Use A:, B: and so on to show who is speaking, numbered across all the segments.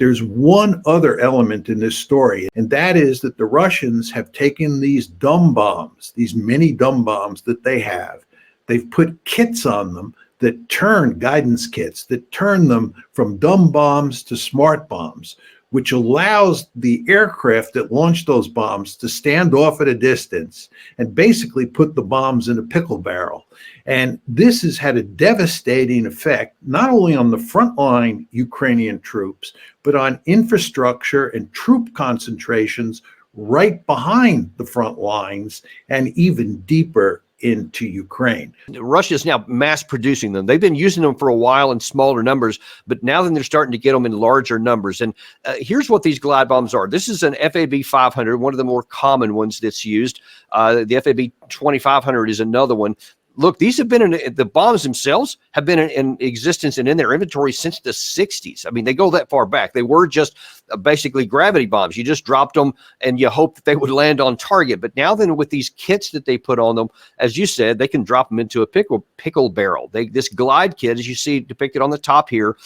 A: there's one other element in this story, and that is that the Russians have taken these dumb bombs, these mini dumb bombs that they have. They've put kits on them that turn guidance kits, that turn them from dumb bombs to smart bombs, which allows the aircraft that launched those bombs to stand off at a distance and basically put the bombs in a pickle barrel. And this has had a devastating effect, not only on the frontline Ukrainian troops, but on infrastructure and troop concentrations right behind the front lines and even deeper into Ukraine.
B: Russia is now mass producing them. They've been using them for a while in smaller numbers, but now then they're starting to get them in larger numbers. And here's what these glide bombs are. This is an FAB 500, one of the more common ones that's used. The FAB 2500 is another one. Look, these have been the bombs themselves have been in existence and in their inventory since the 60s. I mean, they go that far back. They were just basically gravity bombs. You just dropped them and you hope that they would land on target. But now then with these kits that they put on them, as you said, they can drop them into a pickle barrel. This glide kit, as you see depicted on the top here,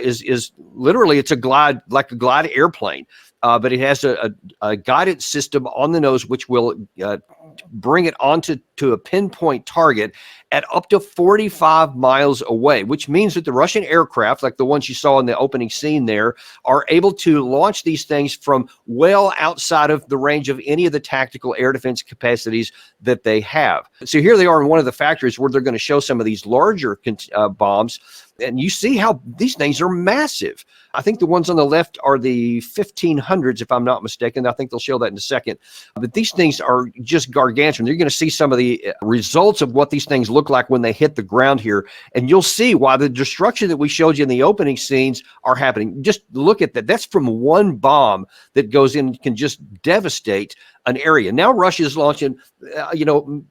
B: is literally, it's a glide, like a glide airplane. But it has a guidance system on the nose, which will bring it onto a pinpoint target at up to 45 miles away, which means that the Russian aircraft, like the ones you saw in the opening scene there, are able to launch these things from well outside of the range of any of the tactical air defense capacities that they have. So here they are in one of the factories where they're going to show some of these larger bombs. And you see how these things are massive. I think the ones on the left are the 1500s, if I'm not mistaken. I think they'll show that in a second. But these things are just gargantuan. You're going to see some of the results of what these things look like when they hit the ground here. And you'll see why the destruction that we showed you in the opening scenes are happening. Just look at that. That's from one bomb that goes in and can just devastate an area. Now Russia is launching,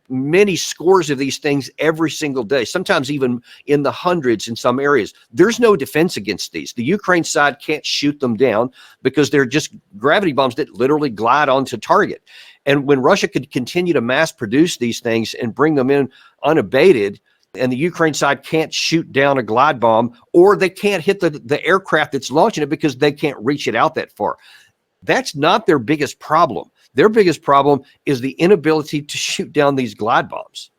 B: many scores of these things every single day, sometimes even in the hundreds in some areas. There's no defense against these. The Ukraine side can't shoot them down because they're just gravity bombs that literally glide onto target. And when Russia could continue to mass produce these things and bring them in unabated, and the Ukraine side can't shoot down a glide bomb, or they can't hit the aircraft that's launching it because they can't reach it out that far. That's not their biggest problem. Their biggest problem is the inability to shoot down these glide bombs.